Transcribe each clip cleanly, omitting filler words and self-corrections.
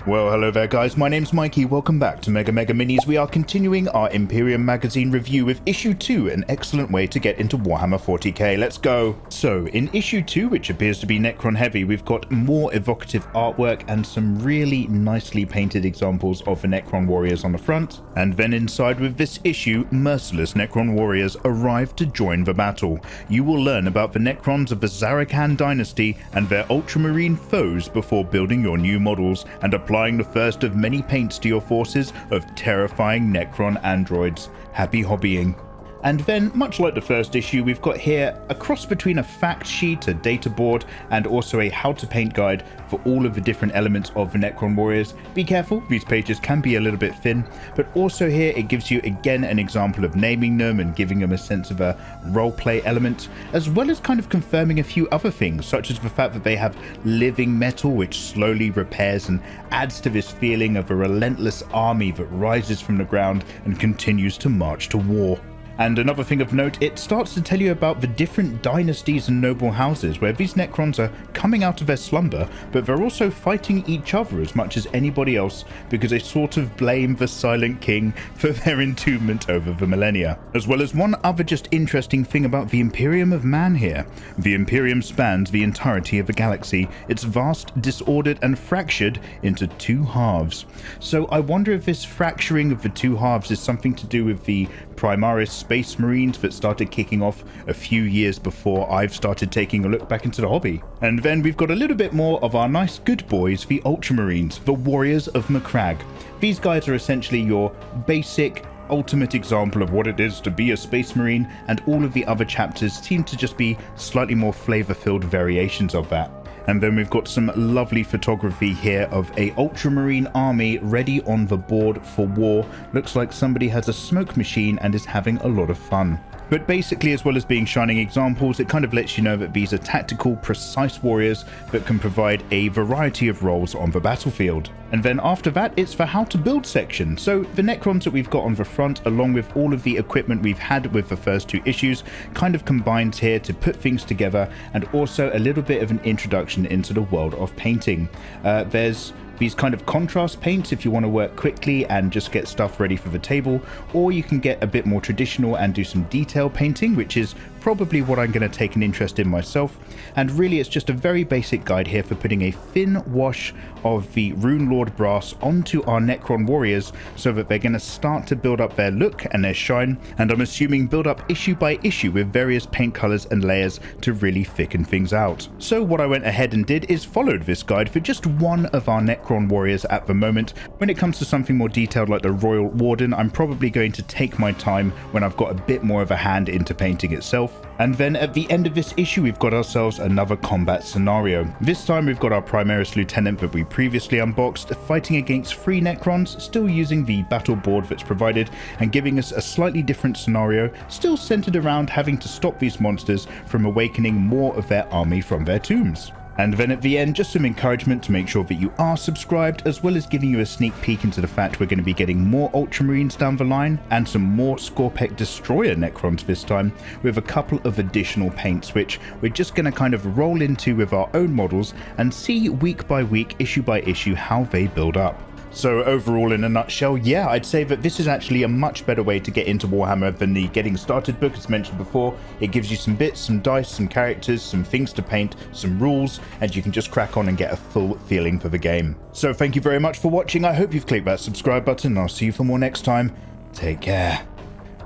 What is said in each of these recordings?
Well, hello there guys, my name's Mikey, welcome back to Mega Minis. We are continuing our Imperium Magazine review with issue 2, an excellent way to get into Warhammer 40k. Let's go! So, in issue 2, which appears to be Necron heavy, we've got more evocative artwork and some really nicely painted examples of the Necron Warriors on the front. And then inside with this issue, merciless Necron Warriors arrive to join the battle. You will learn about the Necrons of the Zarakan dynasty and their ultramarine foes before building your new models and applying the first of many paints to your forces of terrifying Necron androids. Happy hobbying. And then, much like the first issue, we've got here a cross between a fact sheet, a data board, and also a how to paint guide for all of the different elements of the Necron Warriors. Be careful, these pages can be a little bit thin, but also here it gives you again an example of naming them and giving them a sense of a roleplay element, as well as kind of confirming a few other things, such as the fact that they have living metal which slowly repairs and adds to this feeling of a relentless army that rises from the ground and continues to march to war. And another thing of note, it starts to tell you about the different dynasties and noble houses where these Necrons are coming out of their slumber, but they're also fighting each other as much as anybody else because they sort of blame the Silent King for their entombment over the millennia. As well as one other just interesting thing about the Imperium of Man here. The Imperium spans the entirety of the galaxy. It's vast, disordered and fractured into two halves. So I wonder if this fracturing of the two halves is something to do with the Primaris Space Marines that started kicking off a few years before I've started taking a look back into the hobby. And then we've got a little bit more of our nice good boys, the Ultramarines, the Warriors of Macragge. These guys are essentially your basic ultimate example of what it is to be a Space Marine, and all of the other chapters seem to just be slightly more flavor-filled variations of that. And then we've got some lovely photography here of a ultramarine army ready on the board for war. Looks like somebody has a smoke machine and is having a lot of fun. But basically, as well as being shining examples, it kind of lets you know that these are tactical, precise warriors that can provide a variety of roles on the battlefield. And then after that, it's the how to build section. So the Necrons that we've got on the front, along with all of the equipment we've had with the first two issues, kind of combines here to put things together, and also a little bit of an introduction into the world of painting. There's these kind of contrast paints if you want to work quickly and just get stuff ready for the table, or you can get a bit more traditional and do some detail painting, which is probably what I'm going to take an interest in myself. And really it's just a very basic guide here for putting a thin wash of the Rune Lord brass onto our Necron Warriors so that they're going to start to build up their look and their shine, and I'm assuming build up issue by issue with various paint colors and layers to really thicken things out. So what I went ahead and did is followed this guide for just one of our Necron Warriors at the moment. When it comes to something more detailed like the Royal Warden, I'm probably going to take my time when I've got a bit more of a hand into painting itself. And then at the end of this issue, we've got ourselves another combat scenario. This time we've got our Primaris Lieutenant that we previously unboxed fighting against 3 Necrons, still using the battle board that's provided and giving us a slightly different scenario, still centered around having to stop these monsters from awakening more of their army from their tombs. And then at the end, just some encouragement to make sure that you are subscribed, as well as giving you a sneak peek into the fact we're going to be getting more Ultramarines down the line, and some more Scorpec Destroyer Necrons this time, with a couple of additional paints, which we're just going to kind of roll into with our own models and see week by week, issue by issue, how they build up. So overall, in a nutshell, yeah, I'd say that this is actually a much better way to get into Warhammer than the Getting Started book, as mentioned before. It gives you some bits, some dice, some characters, some things to paint, some rules, and you can just crack on and get a full feeling for the game. So thank you very much for watching. I hope you've clicked that subscribe button, and I'll see you for more next time. Take care.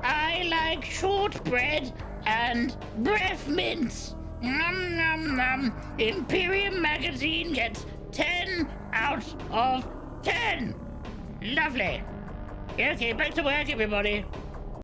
I like shortbread and breath mints. Nom nom nom. Imperium Magazine gets 10 out of 10. Lovely. Okay, back to work, everybody.